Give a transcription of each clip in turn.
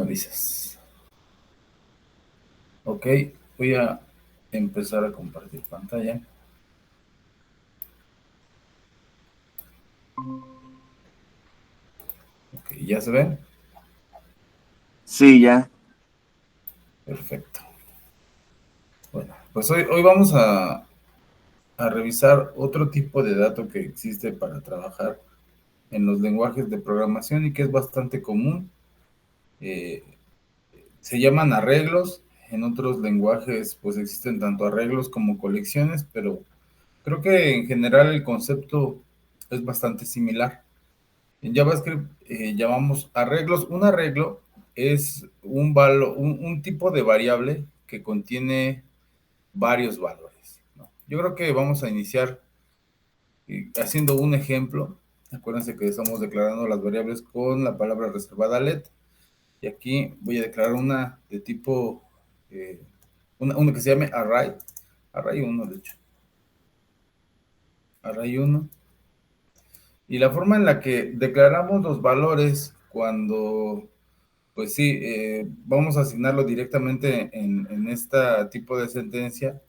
me avisas. Ok, voy a empezar a compartir pantalla. Ok, ¿ya se ven? Sí, ya. Perfecto. Bueno, pues hoy vamos a revisar otro tipo de dato que existe para trabajar en los lenguajes de programación y que es bastante común. Eh, Se llaman arreglos. En otros lenguajes pues existen tanto arreglos como colecciones, pero creo que en general el concepto es bastante similar. En JavaScript llamamos arreglos. Un arreglo es un tipo de variable que contiene varios valores, ¿no? Yo creo que vamos a iniciar haciendo un ejemplo. Acuérdense que estamos declarando las variables con la palabra reservada let. Y aquí voy a declarar una de tipo, una que se llame array. Array 1, de hecho. Array 1. Y la forma en la que declaramos los valores cuando, pues sí, vamos a asignarlo directamente en este tipo de sentencia,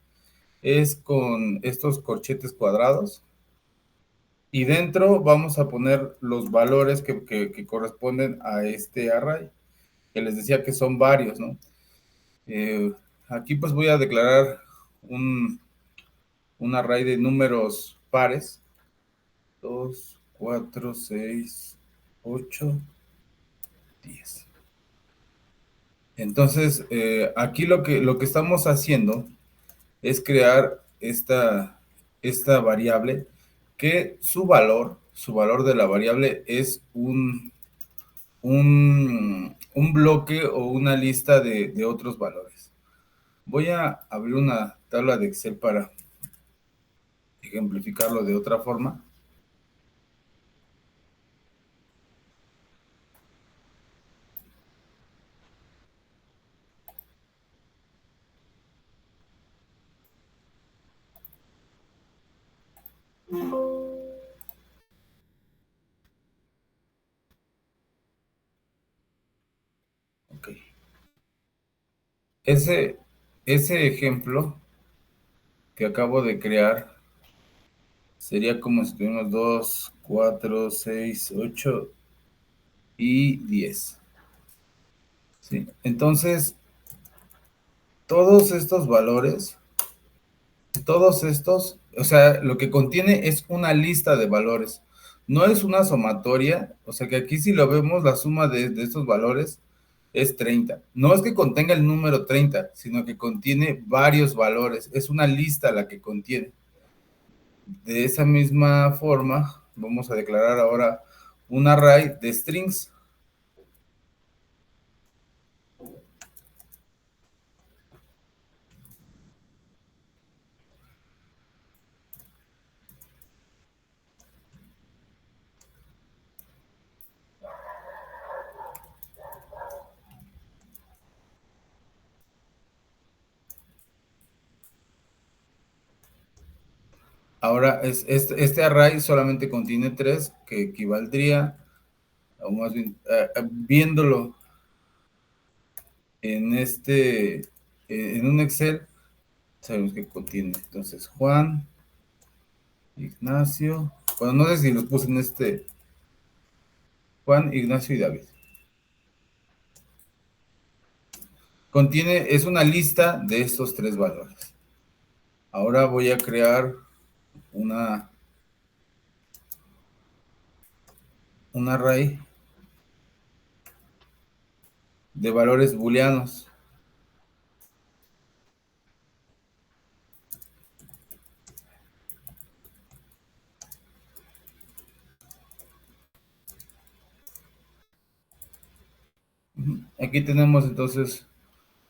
es con estos corchetes cuadrados. Y dentro vamos a poner los valores que corresponden a este array, que les decía que son varios, ¿no? Eh, Aquí pues voy a declarar un, un array de números pares. 2, 4, 6, 8, 10. Entonces, aquí lo que estamos haciendo es crear esta variable que su valor de la variable es un bloque o una lista de otros valores. Voy a abrir una tabla de Excel para ejemplificarlo de otra forma. Ok. Ese ejemplo que acabo de crear sería como si tuviéramos 2, 4, 6, 8 y 10. ¿Sí? Entonces, todos estos valores, todos estos, o sea, lo que contiene es una lista de valores. No es una sumatoria, o sea que aquí si lo vemos, la suma de estos valores es 30. No es que contenga el número 30, sino que contiene varios valores. Es una lista la que contiene. De esa misma forma, vamos a declarar ahora un array de strings. Ahora, este array solamente contiene 3, que equivaldría, o más bien, viéndolo en en un Excel, sabemos que contiene. Entonces, Juan, Ignacio, bueno, no sé si los puse en Juan, Ignacio y David. Es una lista de estos 3 valores. Ahora voy a crear una, un array de valores booleanos. Aquí tenemos entonces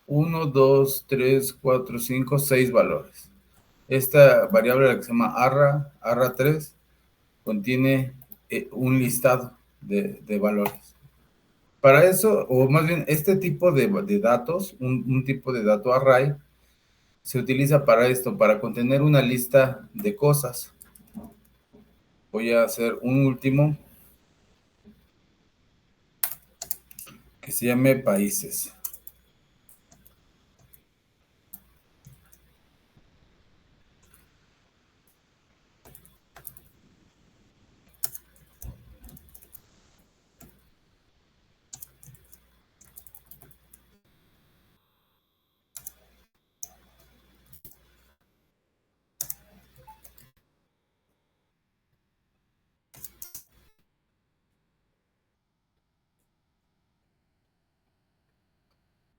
1, 2, 3, 4, 5, 6 valores. Esta variable, la que se llama arra3, contiene un listado de valores. Para eso, o más bien, este tipo de datos, un tipo de dato array, se utiliza para esto, para contener una lista de cosas. Voy a hacer un último, que se llame países.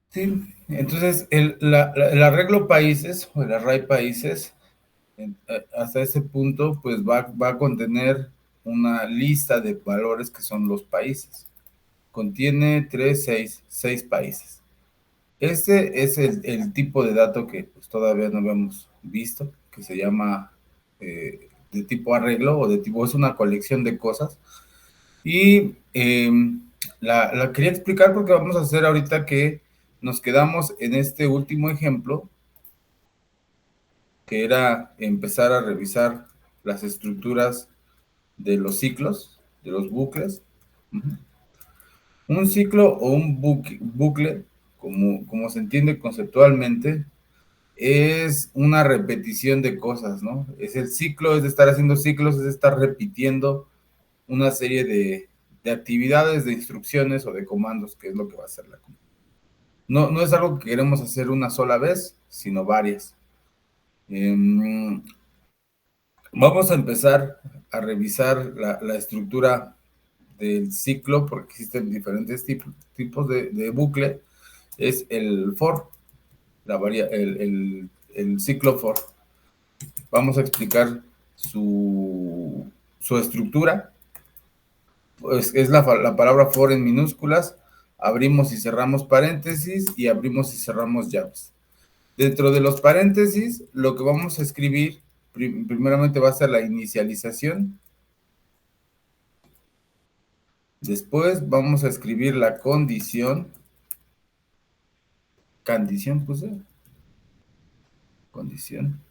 Sí, entonces el arreglo países o el array países hasta ese punto pues va a contener una lista de valores que son los países. Contiene seis países. Este es el tipo de dato que pues, todavía no habíamos visto, que se llama de tipo arreglo o de tipo, es una colección de cosas. Y la quería explicar porque vamos a hacer ahorita que nos quedamos en este último ejemplo, que era empezar a revisar las estructuras de los ciclos, de los bucles. Un ciclo o un bucle, como se entiende conceptualmente, es una repetición de cosas, ¿no? Es el ciclo, es de estar haciendo ciclos, es de estar repitiendo una serie de actividades, de instrucciones o de comandos, que es lo que va a hacer la computadora. No es algo que queremos hacer una sola vez, sino varias. Vamos a empezar a revisar la estructura del ciclo, porque existen diferentes tipos de bucle. Es el for, el ciclo for. Vamos a explicar su estructura. Pues es la palabra for en minúsculas. Abrimos y cerramos paréntesis y abrimos y cerramos llaves. Dentro de los paréntesis, lo que vamos a escribir primeramente va a ser la inicialización. Después vamos a escribir la condición. Condición puse. Condición.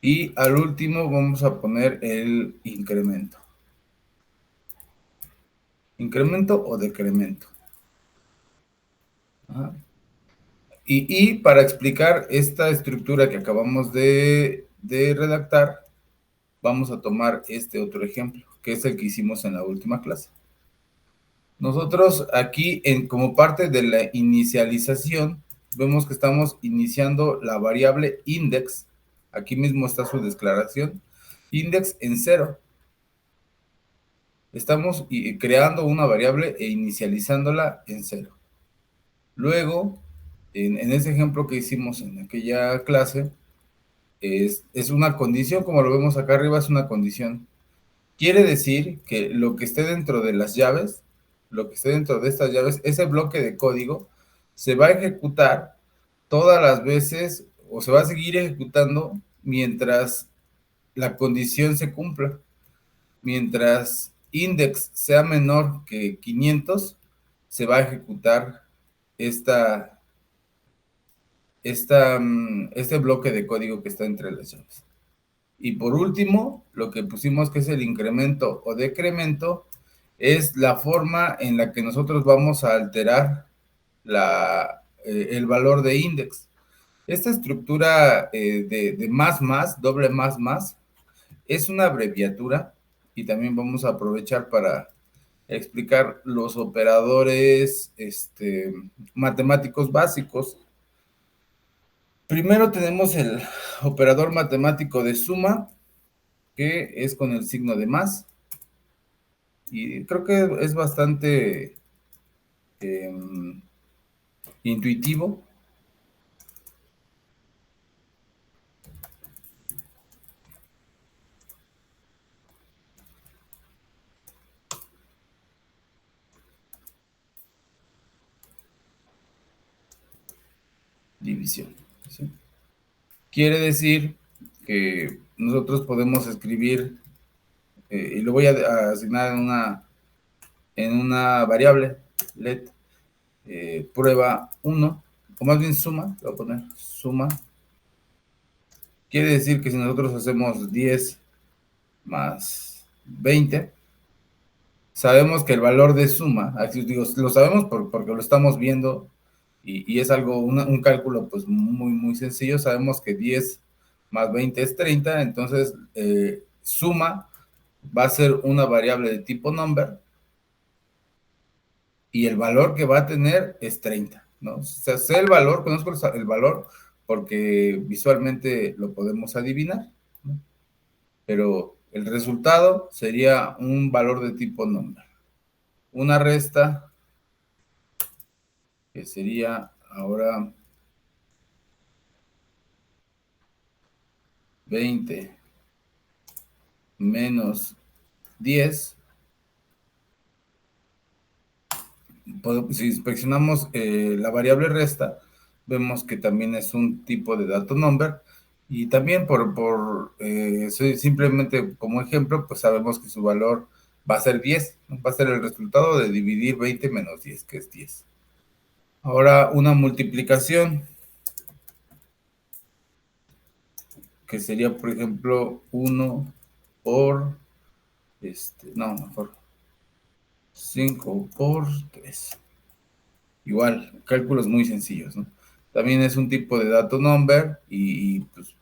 Y al último vamos a poner el incremento. Incremento o decremento. Ajá. Y para explicar esta estructura que acabamos de redactar, vamos a tomar este otro ejemplo, que es el que hicimos en la última clase. Nosotros aquí, como parte de la inicialización, vemos que estamos iniciando la variable index. Aquí mismo está su declaración. Index en 0. Estamos creando una variable e inicializándola en 0. Luego, en ese ejemplo que hicimos en aquella clase, es una condición, como lo vemos acá arriba, es una condición. Quiere decir que lo que esté dentro de las llaves, lo que esté dentro de estas llaves, ese bloque de código se va a ejecutar todas las veces o se va a seguir ejecutando mientras la condición se cumpla. Mientras index sea menor que 500, se va a ejecutar este bloque de código que está entre las llaves. Y por último, lo que pusimos que es el incremento o decremento, es la forma en la que nosotros vamos a alterar el valor de index. Esta estructura de más, doble más, es una abreviatura y también vamos a aprovechar para explicar los operadores matemáticos básicos. Primero tenemos el operador matemático de suma, que es con el signo de más. Y creo que es bastante intuitivo. División. ¿Sí? Quiere decir que nosotros podemos escribir, y lo voy a asignar en una variable, let, prueba 1, o más bien suma, le voy a poner suma. Quiere decir que si nosotros hacemos 10 más 20, sabemos que el valor de suma, así digo, lo sabemos porque lo estamos viendo y es algo, un cálculo pues muy sencillo. Sabemos que 10 más 20 es 30, entonces suma va a ser una variable de tipo number y el valor que va a tener es 30, ¿no? O sea, sé el valor, conozco el valor porque visualmente lo podemos adivinar, ¿no? Pero el resultado sería un valor de tipo number. Una resta que sería ahora 20 menos 10. Si inspeccionamos la variable resta, vemos que también es un tipo de dato number. Y también simplemente como ejemplo, pues sabemos que su valor va a ser 10, ¿no? Va a ser el resultado de dividir 20 menos 10, que es 10. Ahora una multiplicación, que sería, por ejemplo, 1 por, no, mejor, 5 por 3. Igual, cálculos muy sencillos, ¿no? También es un tipo de dato number pues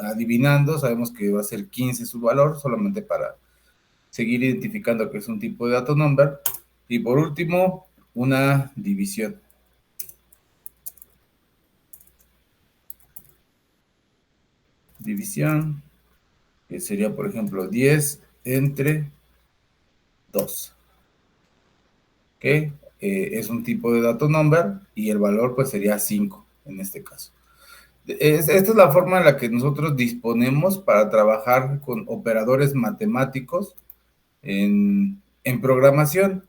adivinando, sabemos que va a ser 15 su valor, solamente para seguir identificando que es un tipo de dato number. Y por último, una división. División, que sería, por ejemplo, 10 entre 2. ¿Ok? Es un tipo de dato number y el valor pues sería 5 en este caso. Esta es la forma en la que nosotros disponemos para trabajar con operadores matemáticos en programación.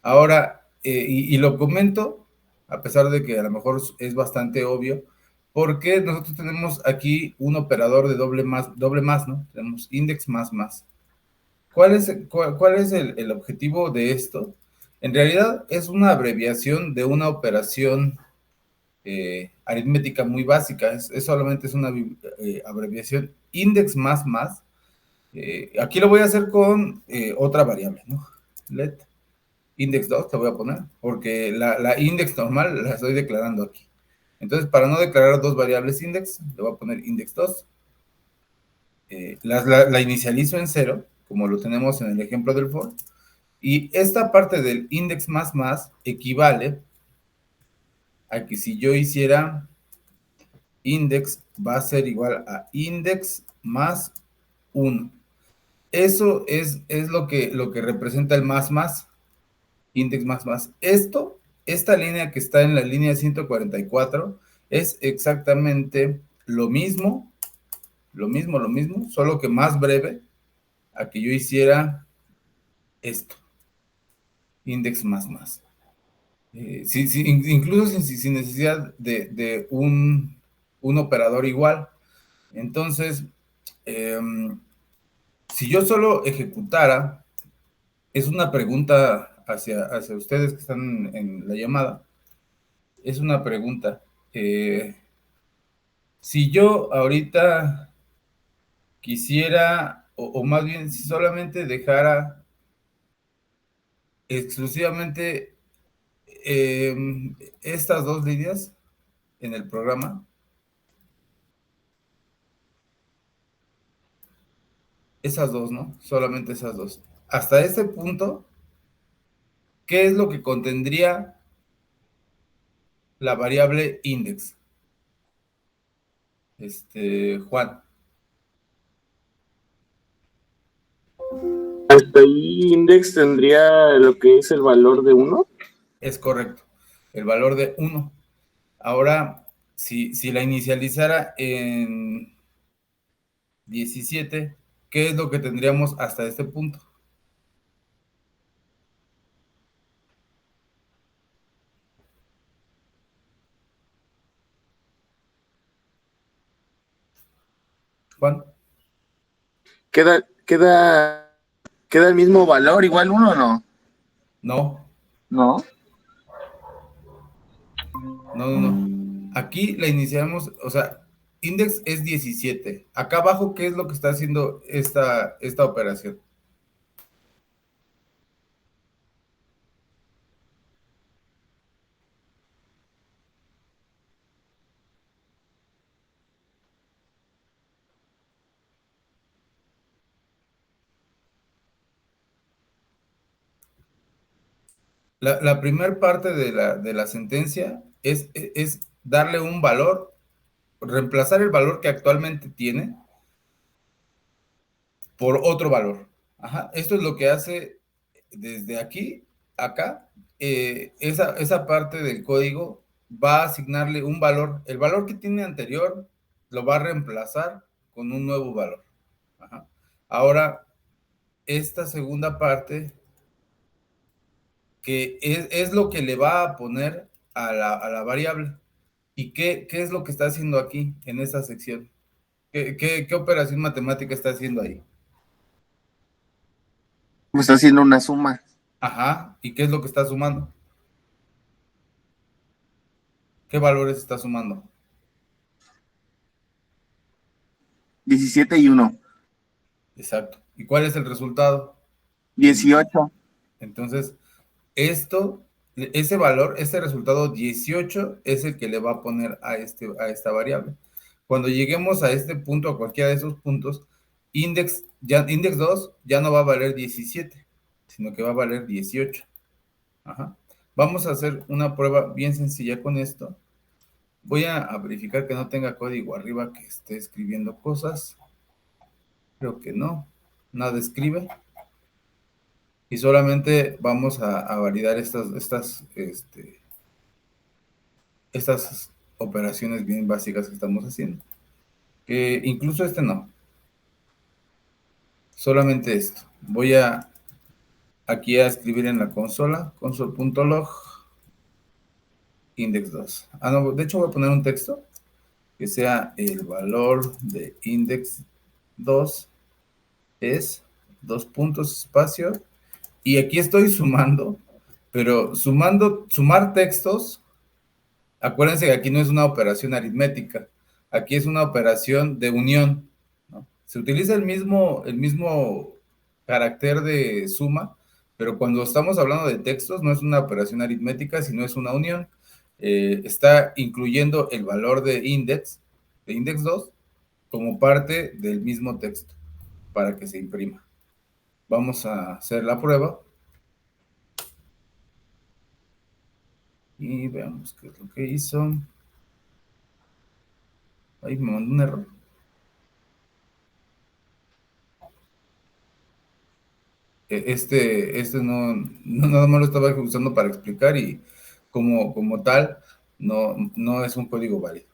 Ahora, y lo comento, a pesar de que a lo mejor es bastante obvio, porque nosotros tenemos aquí un operador de doble más, ¿no? Tenemos index más más. ¿Cuál es el objetivo de esto? En realidad es una abreviación de una operación aritmética muy básica, solamente es una abreviación index más más. Aquí lo voy a hacer con otra variable, ¿no? Let index 2 te voy a poner, porque la index normal la estoy declarando aquí. Entonces, para no declarar dos variables index, le voy a poner index 2. La inicializo en 0, como lo tenemos en el ejemplo del for. Y esta parte del index más más equivale a que si yo hiciera index va a ser igual a index más 1. Eso es lo que representa el más más, index más más. Esta línea que está en la línea 144 es exactamente lo mismo, solo que más breve a que yo hiciera esto, index más más. Incluso sin necesidad de un operador igual. Entonces, eh, si yo solo ejecutara, es una pregunta hacia ustedes que están en la llamada, es una pregunta. Si yo ahorita quisiera, o más bien si solamente dejara exclusivamente eh, estas dos líneas en el programa, esas dos, ¿no? Solamente esas dos. Hasta este punto, ¿qué es lo que contendría la variable index? Juan, Hasta ahí index tendría lo que es el valor de 1. es correcto. El valor de 1. Ahora, si la inicializara en 17, ¿qué es lo que tendríamos hasta este punto? Juan, Queda el mismo valor, igual 1 o no. no, No. no. Aquí la iniciamos, o sea, index es 17. Acá abajo, ¿qué es lo que está haciendo esta operación? La primera parte de la sentencia es darle un valor, reemplazar el valor que actualmente tiene por otro valor. Ajá. Esto es lo que hace desde aquí, acá, esa parte del código va a asignarle un valor. El valor que tiene anterior lo va a reemplazar con un nuevo valor. Ajá. Ahora, esta segunda parte, que es lo que le va a poner a la variable. ¿Y qué es lo que está haciendo aquí, en esta sección? ¿Qué operación matemática está haciendo ahí? Me está haciendo una suma. Ajá. ¿Y qué es lo que está sumando? ¿Qué valores está sumando? 17 y 1. Exacto. ¿Y cuál es el resultado? 18. Entonces, esto, ese valor, ese resultado 18 es el que le va a poner a esta variable. Cuando lleguemos a este punto, a cualquiera de esos puntos, index 2 ya no va a valer 17, sino que va a valer 18. Ajá. Vamos a hacer una prueba bien sencilla con esto. Voy a verificar que no tenga código arriba que esté escribiendo cosas. Creo que no. Nada escribe. Y solamente vamos a validar estas operaciones bien básicas que estamos haciendo. Que incluso este no. Solamente esto. Voy aquí a escribir en la consola, console.log, index2. Ah, no, de hecho voy a poner un texto que sea el valor de index2 es dos puntos espacio. Y aquí estoy sumando, pero sumar textos. Acuérdense que aquí no es una operación aritmética, aquí es una operación de unión, ¿no? Se utiliza el mismo carácter de suma, pero cuando estamos hablando de textos no es una operación aritmética, sino es una unión. Está incluyendo el valor de index 2, como parte del mismo texto, para que se imprima. Vamos a hacer la prueba. Y veamos qué es lo que hizo. Ahí me mandó un error. Este no nada más lo estaba usando para explicar y como tal no es un código válido.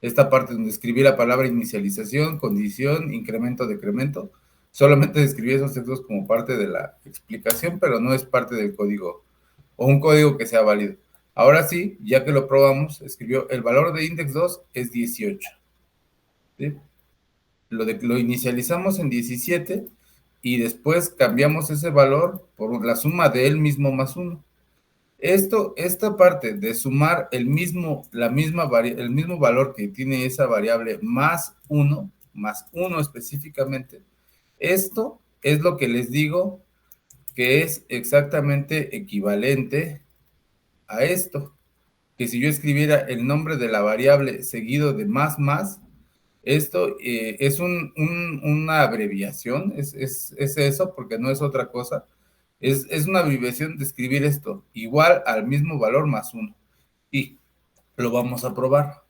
Esta parte donde escribí la palabra inicialización, condición, incremento, decremento, solamente escribí esos textos como parte de la explicación, pero no es parte del código o un código que sea válido. Ahora sí, ya que lo probamos, escribió el valor de index 2 es 18. ¿Sí? Lo inicializamos en 17 y después cambiamos ese valor por la suma de él mismo más 1. Esta parte de sumar el mismo valor que tiene esa variable más 1 específicamente, esto es lo que les digo que es exactamente equivalente a esto, que si yo escribiera el nombre de la variable seguido de más, esto es una abreviación, es eso, porque no es otra cosa. Es una abreviación de escribir esto, igual al mismo valor más 1. Y lo vamos a probar.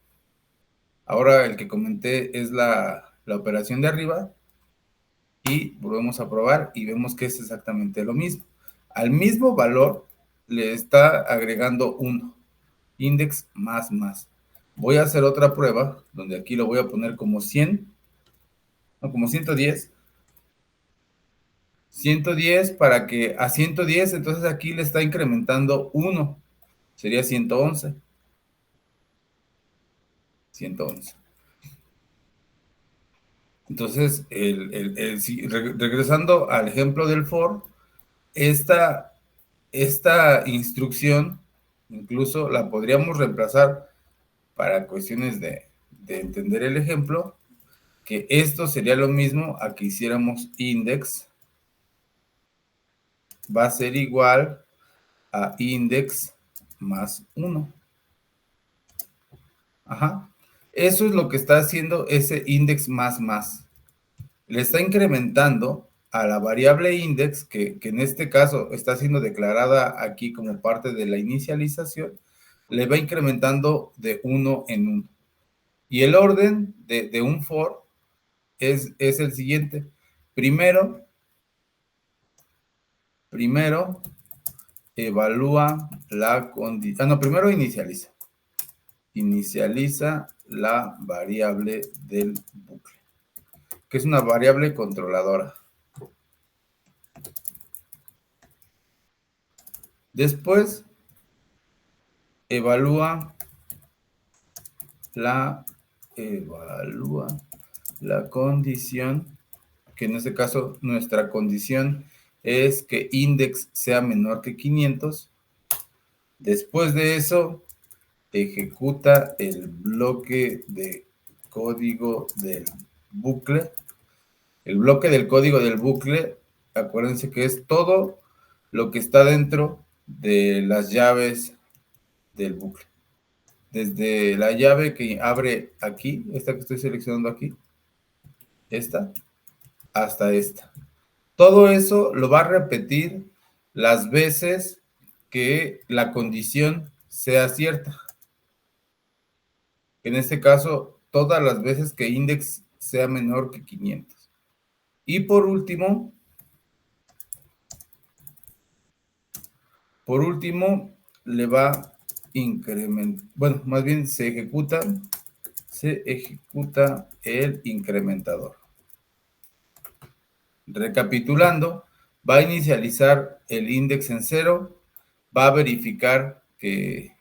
Ahora el que comenté es la operación de arriba. Y volvemos a probar y vemos que es exactamente lo mismo. Al mismo valor le está agregando 1. Index más. Voy a hacer otra prueba, donde aquí lo voy a poner como 100, no, como 110. 110 para que a 110, entonces aquí le está incrementando 1. Sería 111. 111. Entonces, regresando al ejemplo del for, esta instrucción incluso la podríamos reemplazar para cuestiones de entender el ejemplo, que esto sería lo mismo a que hiciéramos index va a ser igual a index más 1. Ajá. Eso es lo que está haciendo ese index más. Le está incrementando a la variable index, que en este caso está siendo declarada aquí como parte de la inicialización, le va incrementando de 1 en 1. Y el orden de un for es el siguiente. Primero evalúa la condición. No, primero inicializa. Inicializa la variable del bucle, que es una variable controladora. Después evalúa la condición, que en este caso nuestra condición es que index sea menor que 500. Después de eso, ejecuta el bloque de código del bucle. El bloque del código del bucle, acuérdense que es todo lo que está dentro de las llaves del bucle. Desde la llave que abre aquí, esta que estoy seleccionando aquí, esta, hasta esta. Todo eso lo va a repetir las veces que la condición sea cierta. En este caso, todas las veces que index sea menor que 500. Y por último, le va a incrementar, bueno, más bien se ejecuta el incrementador. Recapitulando, va a inicializar el index en 0, va a verificar que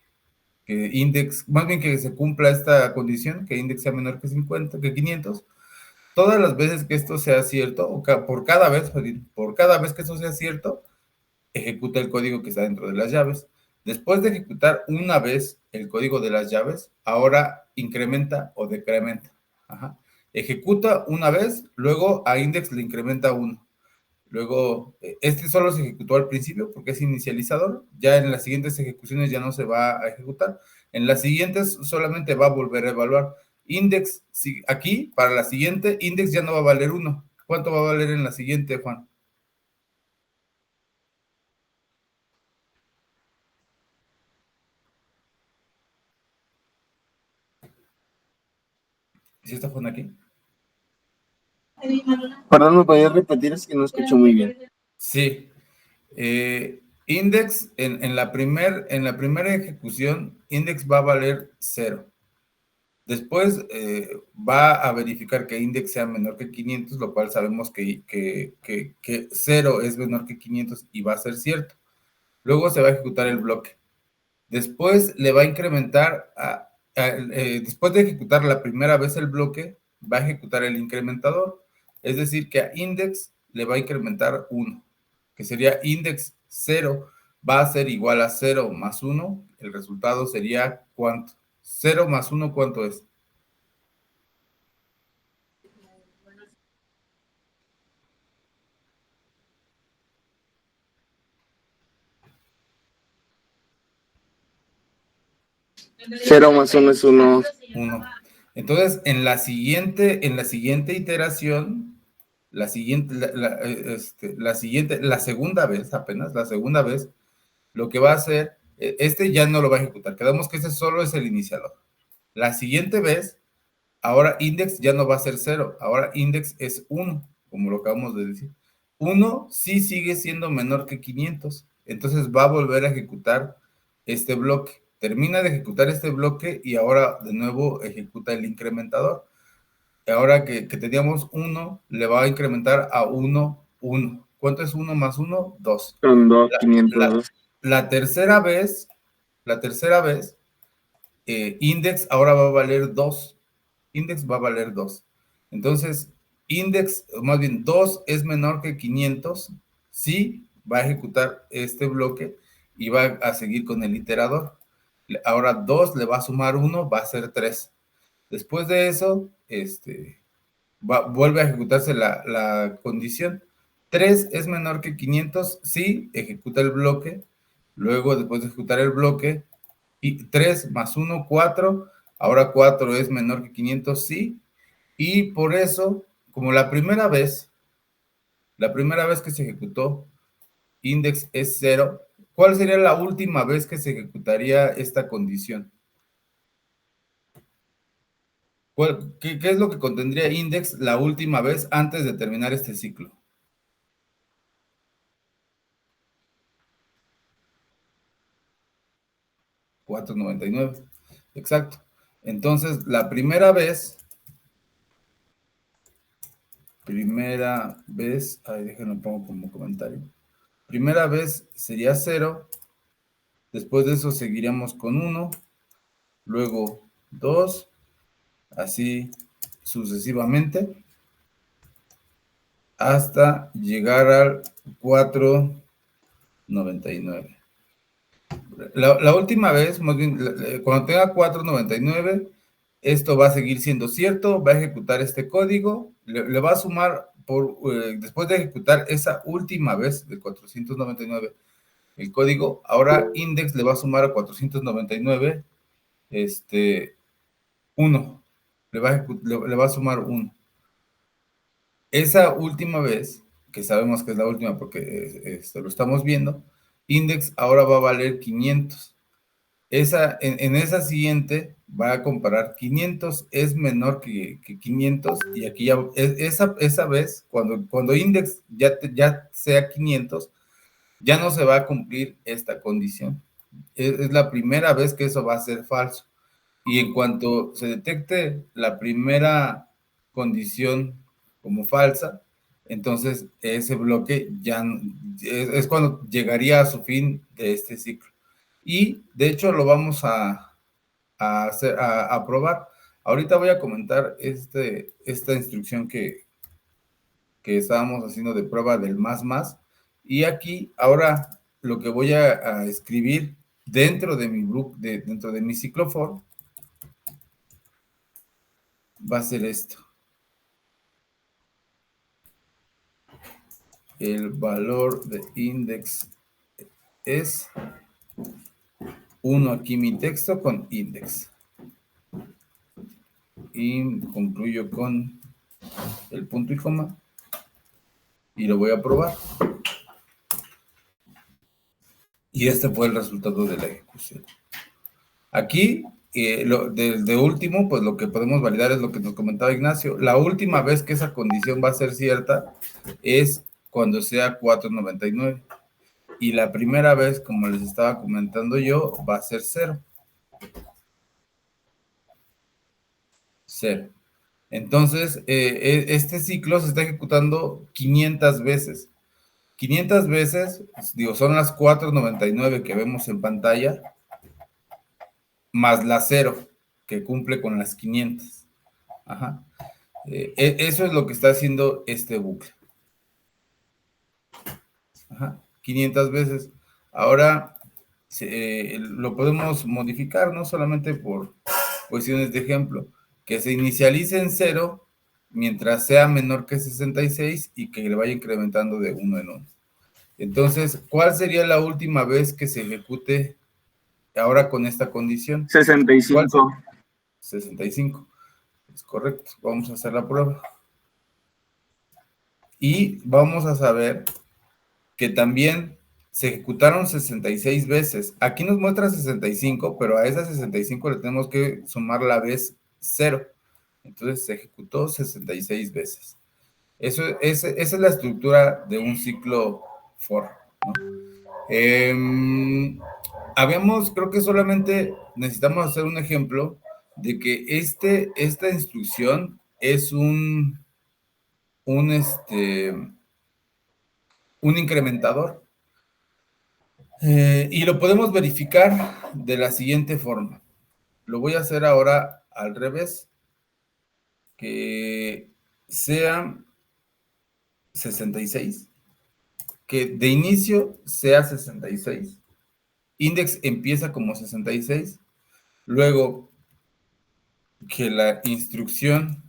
index, más bien que se cumpla esta condición, que index sea menor que 500. Todas las veces que esto sea cierto, o por cada vez que esto sea cierto, ejecuta el código que está dentro de las llaves. Después de ejecutar una vez el código de las llaves, ahora incrementa o decrementa. Ajá. Ejecuta una vez, luego a index le incrementa 1. Luego, este solo se ejecutó al principio porque es inicializador. Ya en las siguientes ejecuciones ya no se va a ejecutar. En las siguientes solamente va a volver a evaluar. Index, aquí, para la siguiente, index ya no va a valer 1. ¿Cuánto va a valer en la siguiente, Juan? ¿Sí está Juan aquí? Perdón, ¿me podías repetir? Es que no escucho muy bien. Sí. Index, en la primera ejecución, index va a valer 0. Después va a verificar que index sea menor que 500, lo cual sabemos que 0 es menor que 500 y va a ser cierto. Luego se va a ejecutar el bloque. Después le va a incrementar, después de ejecutar la primera vez el bloque, va a ejecutar el incrementador. Es decir, que a index le va a incrementar 1, que sería index 0, va a ser igual a 0 más 1. El resultado sería ¿cuánto? 0 más 1, ¿cuánto es? Cero más uno es 1. 1. Entonces, en la siguiente iteración, la segunda vez, lo que va a hacer, este ya no lo va a ejecutar. Quedamos que este solo es el iniciador. La siguiente vez, ahora index ya no va a ser 0, ahora index es 1, como lo acabamos de decir. 1 sí sigue siendo menor que 500, entonces va a volver a ejecutar este bloque. Termina de ejecutar este bloque y ahora de nuevo ejecuta el incrementador. Ahora que teníamos 1, le va a incrementar a 1, 1. ¿Cuánto es 1 más 1? 2. Son 2, 502. La tercera vez, index ahora va a valer 2. Index va a valer 2. Entonces, index, más bien 2 es menor que 500. Sí, va a ejecutar este bloque y va a seguir con el iterador. Ahora 2 le va a sumar 1, va a ser 3. Después de eso, vuelve a ejecutarse la condición. 3 es menor que 500, sí, ejecuta el bloque. Luego, después de ejecutar el bloque, y 3 más 1, 4. Ahora 4 es menor que 500, sí. Y por eso, como la primera vez La primera vez que se ejecutó index es 0, ¿cuál sería la última vez que se ejecutaría esta condición? ¿Qué es lo que contendría index la última vez antes de terminar este ciclo? $4.99. Exacto. Entonces, la primera vez, ahí déjenlo pongo como comentario. Primera vez sería 0, después de eso seguiríamos con 1, luego 2, así sucesivamente, hasta llegar al 4.99. La última vez, más bien, cuando tenga 4.99, esto va a seguir siendo cierto, va a ejecutar este código, le va a sumar, después de ejecutar esa última vez de 499, el código, ahora index le va a sumar a 499, 1, le va a sumar 1. Esa última vez, que sabemos que es la última porque lo estamos viendo, index ahora va a valer 500. En esa siguiente va a comparar 500 es menor que 500 y aquí ya, esa vez, cuando index ya sea 500, ya no se va a cumplir esta condición. Es la primera vez que eso va a ser falso. Y en cuanto se detecte la primera condición como falsa, entonces ese bloque ya es cuando llegaría a su fin de este ciclo. Y de hecho lo vamos a probar. Ahorita voy a comentar esta instrucción que estábamos haciendo de prueba del más. Y aquí ahora lo que voy a escribir dentro de mi dentro de mi ciclo for va a ser esto. El valor de index es 1 aquí mi texto con index. Y concluyo con el punto y coma. Y lo voy a probar. Y este fue el resultado de la ejecución. Aquí, de último, pues lo que podemos validar es lo que nos comentaba Ignacio. La última vez que esa condición va a ser cierta es cuando sea 4.99. Y la primera vez, como les estaba comentando yo, va a ser 0. 0. Entonces, este ciclo se está ejecutando 500 veces. 500 veces, digo, son las 4.99 que vemos en pantalla, más la 0, que cumple con las 500. Ajá. Eso es lo que está haciendo este bucle. Ajá. 500 veces. Ahora, lo podemos modificar, no solamente por cuestiones de ejemplo, que se inicialice en 0 mientras sea menor que 66 y que le vaya incrementando de 1 en 1. Entonces, ¿cuál sería la última vez que se ejecute ahora con esta condición? 65. 65. Es correcto. Vamos a hacer la prueba. Y vamos a saber que también se ejecutaron 66 veces. Aquí nos muestra 65, pero a esas 65 le tenemos que sumar la vez 0. Entonces se ejecutó 66 veces. Esa es la estructura de un ciclo for, ¿no? Creo que solamente necesitamos hacer un ejemplo de que esta instrucción es un incrementador. Y lo podemos verificar de la siguiente forma. Lo voy a hacer ahora al revés, que sea 66, que de inicio sea 66, index empieza como 66, luego que la instrucción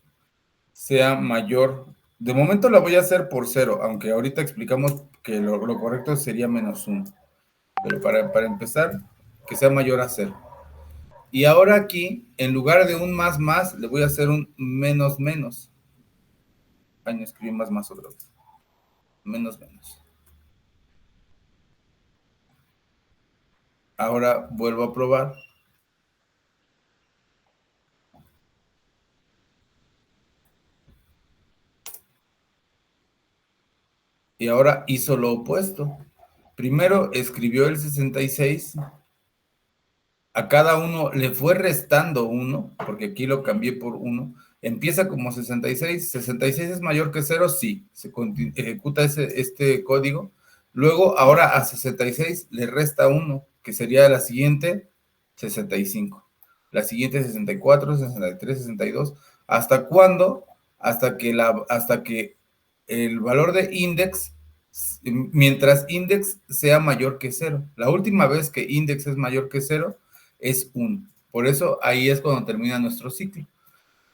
sea mayor, de momento la voy a hacer por 0, aunque ahorita explicamos que lo correcto sería -1, pero para empezar, que sea mayor a 0. Y ahora aquí, en lugar de un más, le voy a hacer un menos. Ay, no escribí más otra vez. menos. Ahora vuelvo a probar. Y ahora hizo lo opuesto. Primero escribió el 66, a cada uno le fue restando 1, porque aquí lo cambié por 1. Empieza como 66, 66 es mayor que 0, sí, se ejecuta este código. Luego, ahora a 66 le resta 1, que sería la siguiente 65. La siguiente 64, 63, 62. ¿Hasta cuándo? Hasta que el valor de index, mientras index sea mayor que 0. La última vez que index es mayor que 0 es 1. Por eso ahí es cuando termina nuestro ciclo.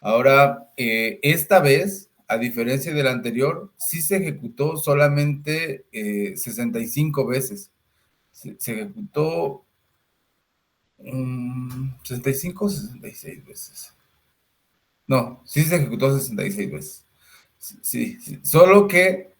Ahora, esta vez, a diferencia del anterior, sí se ejecutó solamente 65 veces. Se ejecutó 65 o 66 veces. No, sí se ejecutó 66 veces. Sí, sí. Solo que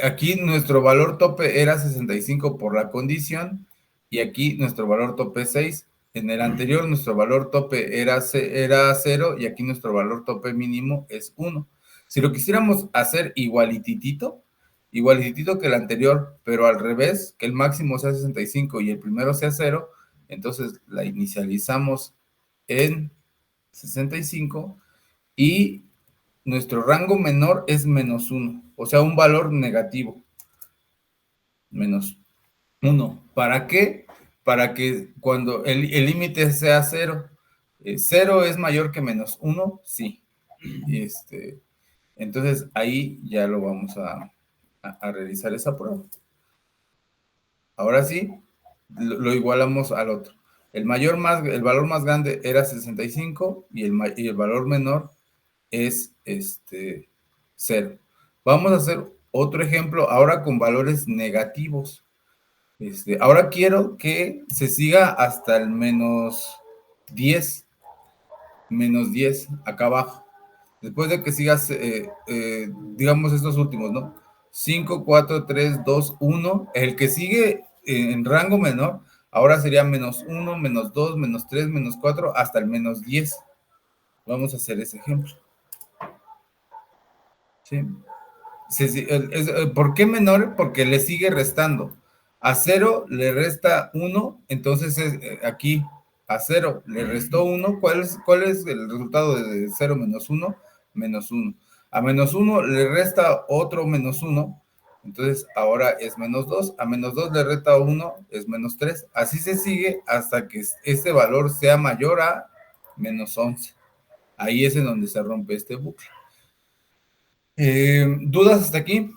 aquí nuestro valor tope era 65 por la condición y aquí nuestro valor tope es 6. En el anterior nuestro valor tope era 0 y aquí nuestro valor tope mínimo es 1. Si lo quisiéramos hacer igualititito que el anterior, pero al revés, que el máximo sea 65 y el primero sea 0, entonces la inicializamos en 65 y nuestro rango menor es menos 1, o sea, un valor negativo, menos 1. ¿Para qué? Para que cuando el límite sea 0, 0 es mayor que menos 1, sí. Entonces ahí ya lo vamos a realizar esa prueba. Ahora sí, lo igualamos al otro. El valor más grande era 65 y el valor menor es 0. Vamos a hacer otro ejemplo ahora con valores negativos. Ahora quiero que se siga hasta el menos 10, acá abajo. Después de que sigas, digamos estos últimos, ¿no? 5, 4, 3, 2, 1. El que sigue en rango menor, ahora sería menos 1, menos 2, menos 3, menos 4, hasta el menos 10. Vamos a hacer ese ejemplo. ¿Sí? ¿Por qué menor? Porque le sigue restando. A 0 le resta 1, entonces aquí a 0 le restó 1. ¿Cuál es el resultado de 0 menos 1? Menos 1. A menos 1 le resta otro menos 1, entonces ahora es menos 2. A menos 2 le resta 1, es menos 3. Así se sigue hasta que este valor sea mayor a menos 11. Ahí es en donde se rompe este bucle. ¿Dudas hasta aquí?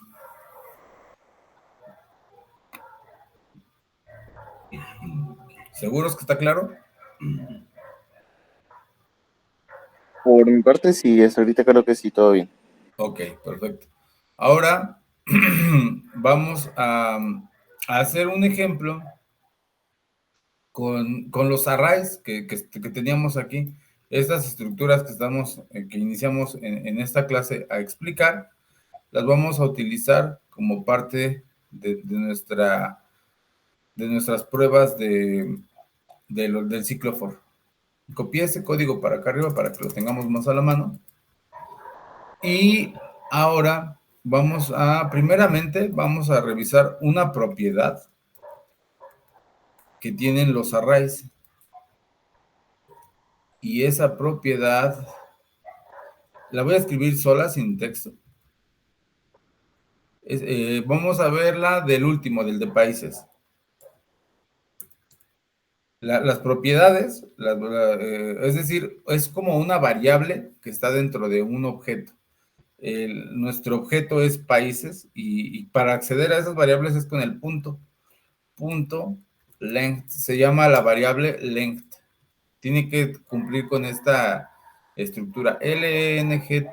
¿Seguros que está claro? Por mi parte, sí, hasta ahorita creo que sí, todo bien. Ok, perfecto. Ahora vamos a hacer un ejemplo con los arrays que teníamos aquí. Estas estructuras que iniciamos en esta clase a explicar, las vamos a utilizar como parte de nuestras pruebas del ciclo for. Copié ese código para acá arriba para que lo tengamos más a la mano. Y ahora primeramente vamos a revisar una propiedad que tienen los arrays. Y esa propiedad la voy a escribir sola, sin texto. Vamos a verla del último, del de países. Las propiedades, es decir, es como una variable que está dentro de un objeto. Nuestro objeto es países y para acceder a esas variables es con el punto length. Se llama la variable length. Tiene que cumplir con esta estructura length,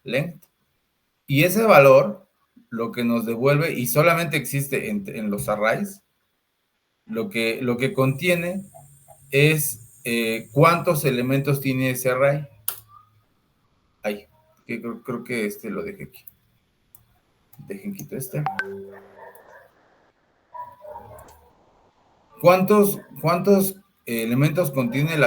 length. Y ese valor, lo que nos devuelve, y solamente existe en los arrays, lo que contiene es cuántos elementos tiene ese array. Ahí, creo que lo dejé aquí. Dejen quito este. ¿Cuántos elementos contiene el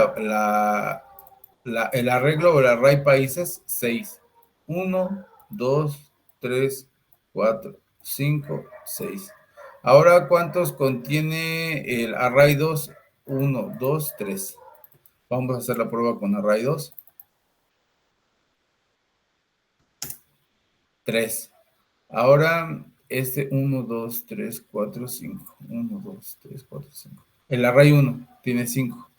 arreglo o el array países? 6. 1, 2, 3, 4, 5, 6. Ahora, ¿cuántos contiene el array 2? 1, 2, 3. Vamos a hacer la prueba con array 2. 3. Ahora, este 1, 2, 3, 4, 5. 1, 2, 3, 4, 5. El array 1 tiene 5.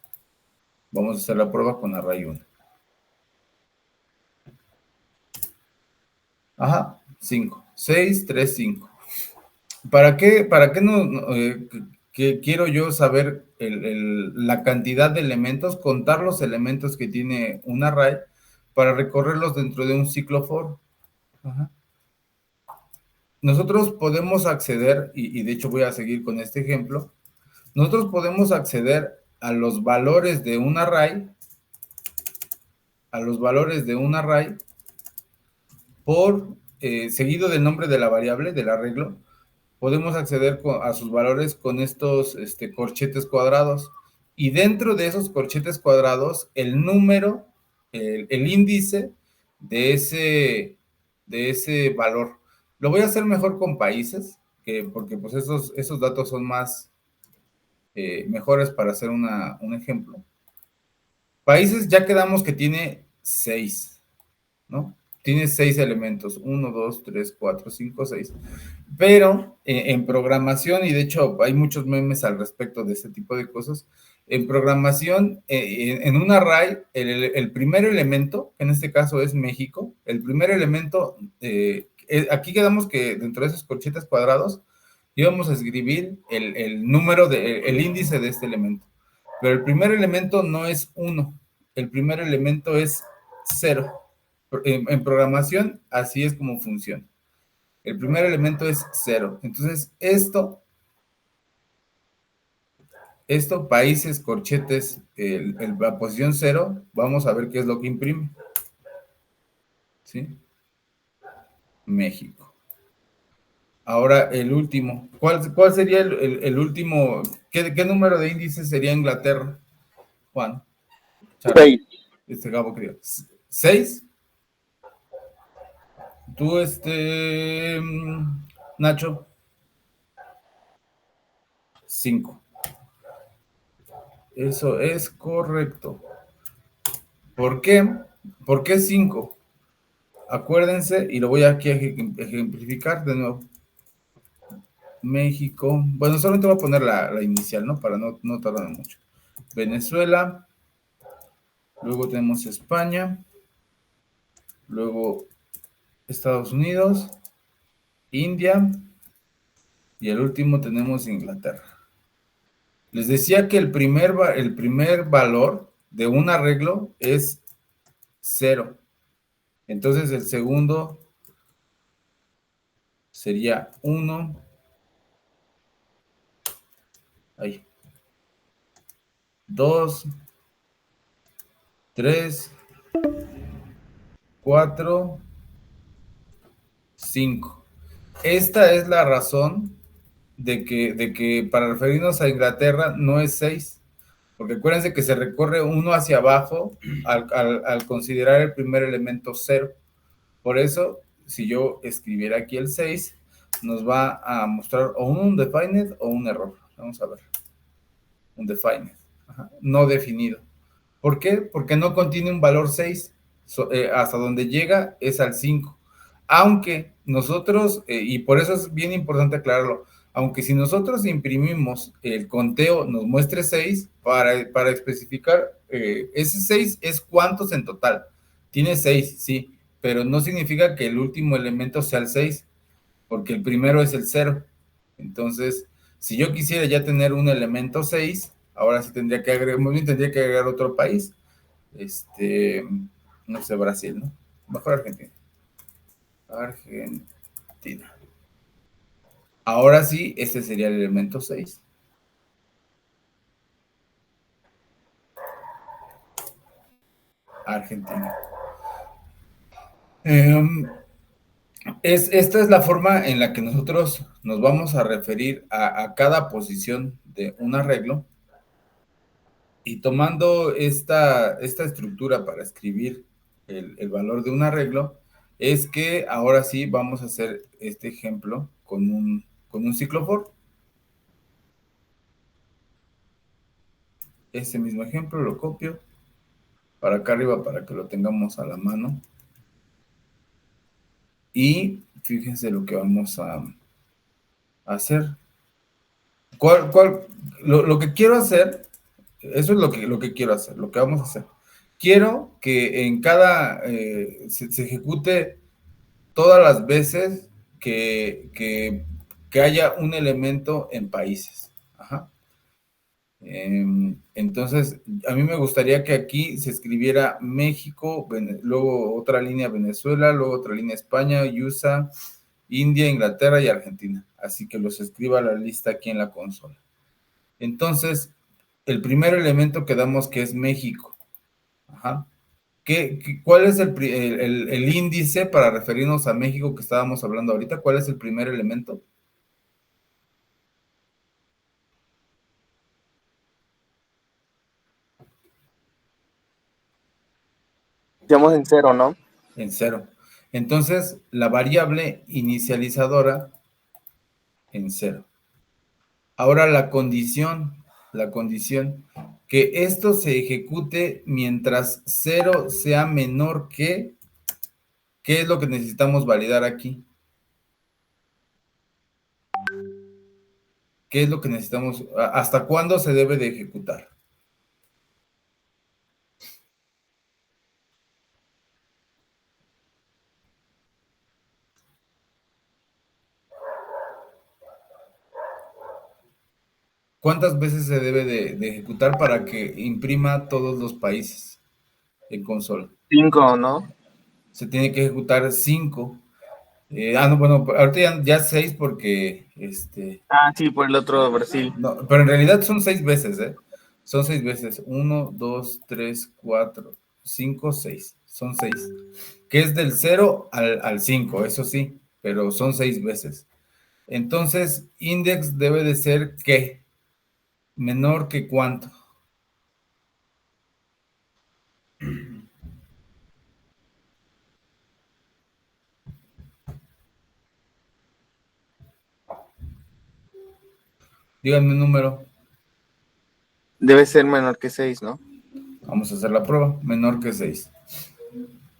Vamos a hacer la prueba con array 1. Ajá, 5. 6, 3, 5. ¿Para qué que quiero yo saber la cantidad de elementos, contar los elementos que tiene un array para recorrerlos dentro de un ciclo for? Ajá. Nosotros podemos acceder, y de hecho voy a seguir con este ejemplo, nosotros podemos acceder a los valores de un array, por seguido del nombre de la variable, del arreglo, podemos acceder a sus valores con estos corchetes cuadrados. Y dentro de esos corchetes cuadrados, el número, el índice de ese valor. Lo voy a hacer mejor con países, porque pues esos datos son más mejores para hacer un ejemplo. Países ya quedamos que tiene 6, ¿no? Tiene 6 elementos, 1, 2, 3, 4, 5, 6. Pero en programación, y de hecho hay muchos memes al respecto de este tipo de cosas, en programación, en un array, el primer elemento, en este caso es México, el primer elemento, aquí quedamos que dentro de esos corchetes cuadrados íbamos a escribir el número, el índice de este elemento. Pero el primer elemento no es 1, el primer elemento es 0. En programación, así es como funciona. El primer elemento es 0. Entonces, países, corchetes, la posición 0, vamos a ver qué es lo que imprime. ¿Sí? México. Ahora, el último. ¿Cuál sería el último? ¿Qué número de índices sería Inglaterra? Juan. 6. Gabo, creo. ¿6? Tú, Nacho. 5. Eso es correcto. ¿Por qué? ¿Por qué 5? Acuérdense, y lo voy aquí a ejemplificar de nuevo. México. Bueno, solamente voy a poner la inicial, ¿no? Para no tardar mucho. Venezuela. Luego tenemos España. Luego Estados Unidos. India. Y el último tenemos Inglaterra. Les decía que el primer valor de un arreglo es 0. Entonces el segundo sería 1. Ahí. 2, 3, 4, 5. Esta es la razón de que para referirnos a Inglaterra no es 6, porque acuérdense que se recorre uno hacia abajo al considerar el primer elemento 0. Por eso, si yo escribiera aquí el 6, nos va a mostrar o un undefined o un error. Vamos a ver. Undefined. Ajá. No definido. ¿Por qué? Porque no contiene un valor 6. Hasta donde llega es al 5. Aunque nosotros, y por eso es bien importante aclararlo, aunque si nosotros imprimimos el conteo nos muestre 6, para especificar, ese 6 es cuántos en total. Tiene 6, sí, pero no significa que el último elemento sea el 6, porque el primero es el 0. Entonces, si yo quisiera ya tener un elemento 6, ahora sí tendría que agregar otro país. No sé, Brasil, ¿no? Mejor Argentina. Argentina. Ahora sí, este sería el elemento 6. Argentina. Esta es la forma en la que nosotros nos vamos a referir a cada posición de un arreglo y tomando esta estructura para escribir el valor de un arreglo, es que ahora sí vamos a hacer este ejemplo con un ciclo for. Este mismo ejemplo lo copio para acá arriba para que lo tengamos a la mano. Y fíjense lo que vamos a hacer. Lo que quiero hacer, eso es lo que quiero hacer, lo que vamos a hacer. Quiero que en cada, se ejecute todas las veces que haya un elemento en países. Ajá. Entonces, a mí me gustaría que aquí se escribiera México, luego otra línea Venezuela, luego otra línea España, USA, India, Inglaterra y Argentina. Así que los escriba la lista aquí en la consola. Entonces, el primer elemento que damos que es México. Ajá. ¿Cuál es el índice para referirnos a México que estábamos hablando ahorita? ¿Cuál es el primer elemento? Estamos en 0, ¿no? En 0. Entonces, la variable inicializadora en 0. Ahora la condición, que esto se ejecute mientras 0 sea menor que, ¿qué es lo que necesitamos validar aquí? ¿Qué es lo que necesitamos? ¿Hasta cuándo se debe de ejecutar? ¿Cuántas veces se debe de ejecutar para que imprima todos los países en consola? 5, ¿no? Se tiene que ejecutar 5. No, bueno, ahorita ya 6 porque Ah, sí, por el otro Brasil. no, pero en realidad son 6 veces, ¿eh? Son 6 veces. 1, 2, 3, 4, 5, 6. Son 6. Que es del 0 al 5, eso sí, pero son 6 veces. Entonces, index debe de ser ¿qué? Menor que cuánto. Díganme un número. Debe ser menor que 6, ¿no? Vamos a hacer la prueba. Menor que 6.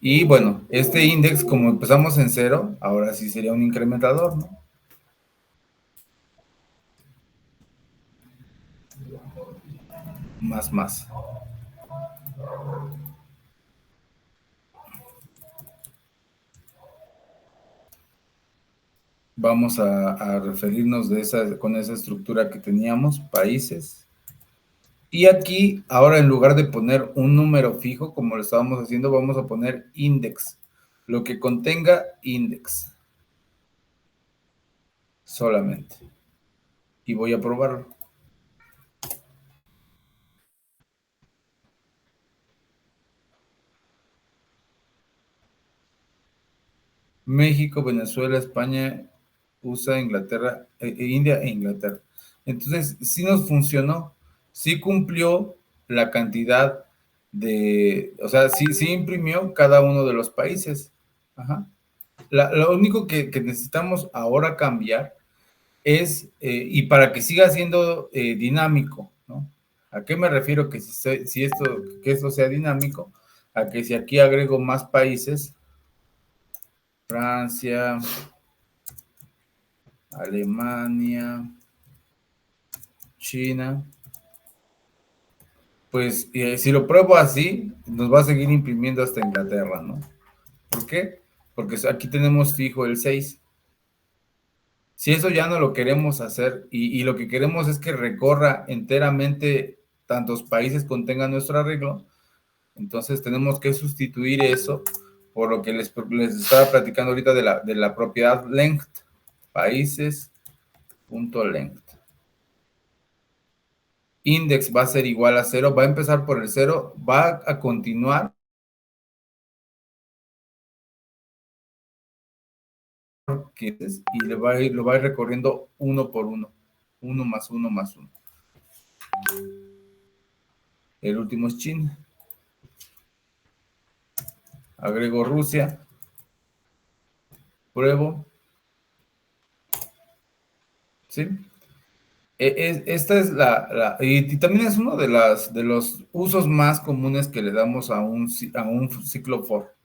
Y bueno, este index, como empezamos en 0, ahora sí sería un incrementador, ¿no? Más. Vamos a referirnos con esa estructura que teníamos, países. Y aquí, ahora en lugar de poner un número fijo, como lo estábamos haciendo, vamos a poner index. Lo que contenga index. Solamente. Y voy a probarlo. México, Venezuela, España, USA, Inglaterra, India e Inglaterra. Entonces, sí nos funcionó, sí cumplió la cantidad o sea, sí imprimió cada uno de los países. Ajá. Lo único que necesitamos ahora cambiar es, y para que siga siendo dinámico, ¿no? ¿A qué me refiero que que esto sea dinámico? A que si aquí agrego más países, Francia, Alemania, China, pues si lo pruebo así, nos va a seguir imprimiendo hasta Inglaterra, ¿no? ¿Por qué? Porque aquí tenemos fijo el 6. Si eso ya no lo queremos hacer y lo que queremos es que recorra enteramente tantos países contengan nuestro arreglo, entonces tenemos que sustituir eso por lo que les estaba platicando ahorita de la propiedad length, países.length. Index va a ser igual a 0, va a empezar por el 0, va a continuar y lo va a ir recorriendo uno por uno. Uno más uno más uno. El último es China. Agrego Rusia. Pruebo. ¿Sí? Esta es y también es uno de los usos más comunes que le damos a un ciclo for,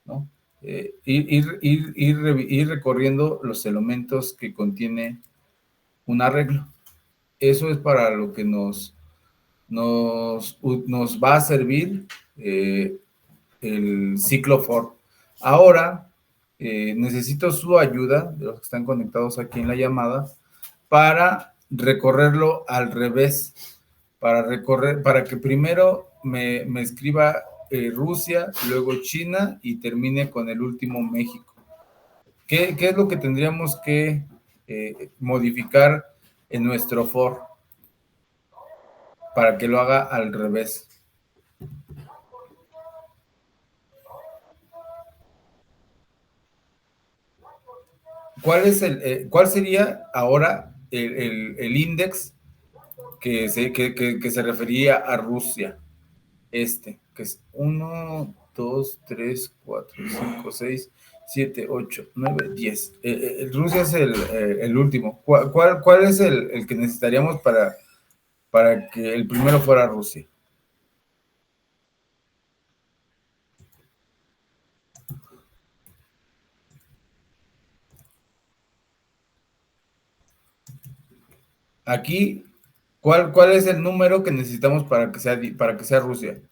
¿no? Ir recorriendo los elementos que contiene un arreglo. Eso es para lo que nos va a servir el ciclo for. Ahora, necesito su ayuda, de los que están conectados aquí en la llamada, para recorrerlo al revés, para que primero me escriba Rusia, luego China y termine con el último México. ¿Qué es lo que tendríamos que modificar en nuestro for para que lo haga al revés? ¿Cuál sería ahora el índice que se refería a Rusia? Que es 1, 2, 3, 4, 5, 6, 7, 8, 9, 10. Rusia es el último. ¿Cuál es el que necesitaríamos para que el primero fuera Rusia? Aquí, ¿cuál es el número que necesitamos para que sea Rusia?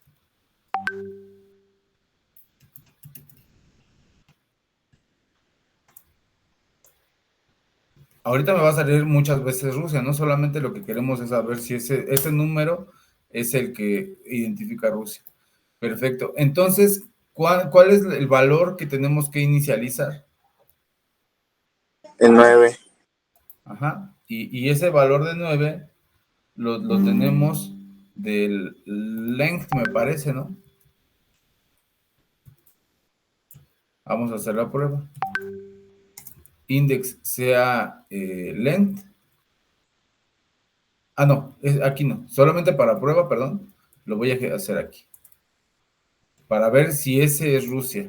Ahorita me va a salir muchas veces Rusia, no solamente lo que queremos es saber si ese número es el que identifica a Rusia. Perfecto. Entonces, ¿cuál es el valor que tenemos que inicializar? El 9. Ajá. Y ese valor de 9 lo tenemos del length, me parece, ¿no? Vamos a hacer la prueba. Index sea length. Ah, no, aquí no. Solamente para prueba, perdón. Lo voy a hacer aquí. Para ver si ese es Rusia.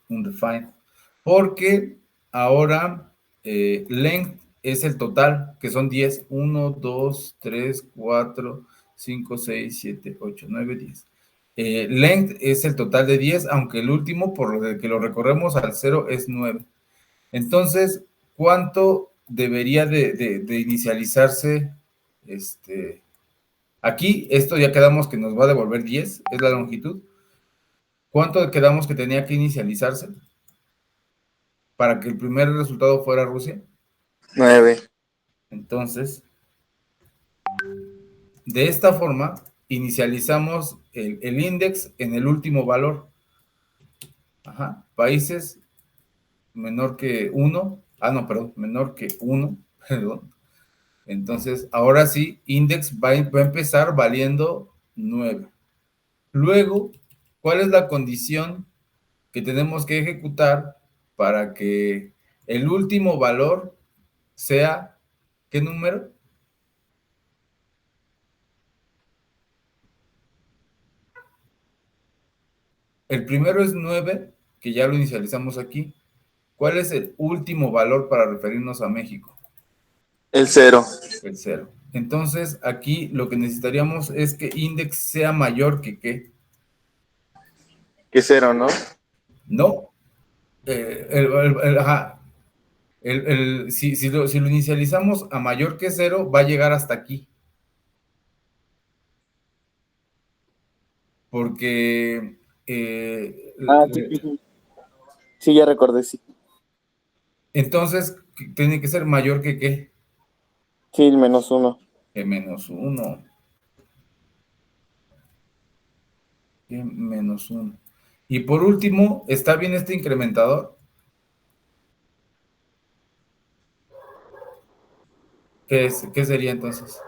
Un define. Porque ahora length es el total, que son 10. 1, 2, 3, 4, 5, 6, 7, 8, 9, 10. Length es el total de 10, aunque el último, por lo que lo recorremos al 0, es 9. Entonces, ¿cuánto debería de inicializarse? Aquí, esto ya quedamos que nos va a devolver 10, es la longitud. ¿Cuánto quedamos que tenía que inicializarse para que el primer resultado fuera Rusia? 9. Entonces, de esta forma, inicializamos el índice en el último valor. Ajá. Países menor que 1. Ah, no, perdón, menor que 1. Perdón. Entonces, ahora sí, index va a empezar valiendo 9. Luego, ¿cuál es la condición que tenemos que ejecutar para que el último valor sea, ¿qué número? El primero es 9, que ya lo inicializamos aquí. ¿Cuál es el último valor para referirnos a México? El 0. El 0. Entonces, aquí lo que necesitaríamos es que index sea mayor que ¿qué? Que 0, ¿no? No. Ajá. Si lo inicializamos a mayor que 0, va a llegar hasta aquí. Porque... Sí. Sí, ya recordé, sí. entonces, tiene que ser mayor que ¿qué? Sí, el -1. Que menos 1. Que menos 1. Y por último, ¿está bien este incrementador? ¿Qué sería entonces?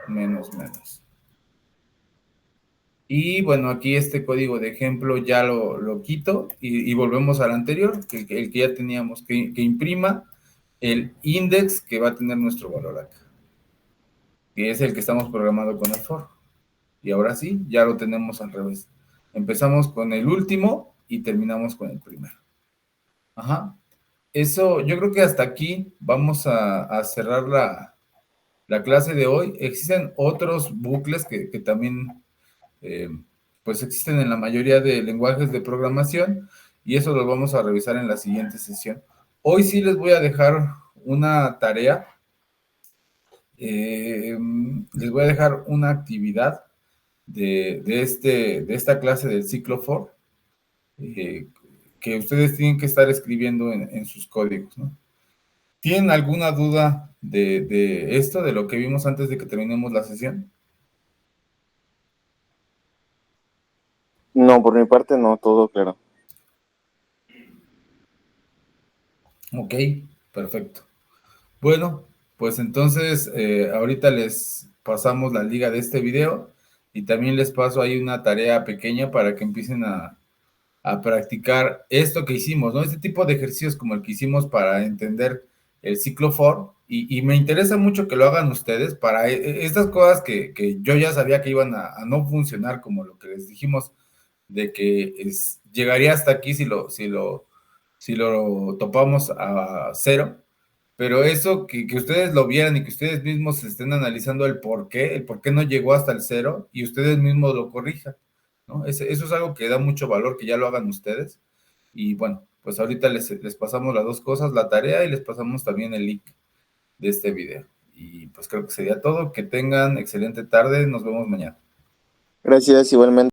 Menos. Y bueno, aquí este código de ejemplo ya lo quito y volvemos al anterior, el que ya teníamos, que imprima el index que va a tener nuestro valor acá, que es el que estamos programando con el for. Y ahora sí, ya lo tenemos al revés. Empezamos con el último y terminamos con el primero. Ajá. Eso, yo creo que hasta aquí vamos a cerrar la clase de hoy. Existen otros bucles que también pues existen en la mayoría de lenguajes de programación y eso lo vamos a revisar en la siguiente sesión. Hoy sí les voy a dejar una tarea, les voy a dejar una actividad de esta clase del ciclo for, que ustedes tienen que estar escribiendo en sus códigos, ¿no? ¿Tienen alguna duda de esto, de lo que vimos antes de que terminemos la sesión? No, por mi parte no, todo claro. Ok, perfecto. Bueno, pues entonces ahorita les pasamos la liga de este video y también les paso ahí una tarea pequeña para que empiecen a practicar esto que hicimos, ¿no? Este tipo de ejercicios como el que hicimos para entender el ciclo for y me interesa mucho que lo hagan ustedes para estas cosas que yo ya sabía que iban a no funcionar como lo que les dijimos de que llegaría hasta aquí si lo topamos a cero, pero eso que ustedes lo vieran y que ustedes mismos estén analizando el por qué no llegó hasta el cero y ustedes mismos lo corrijan, ¿no? Eso es algo que da mucho valor, que ya lo hagan ustedes. Y bueno, pues ahorita les pasamos las dos cosas, la tarea y les pasamos también el link de este video. Y pues creo que sería todo. Que tengan excelente tarde. Nos vemos mañana. Gracias, igualmente.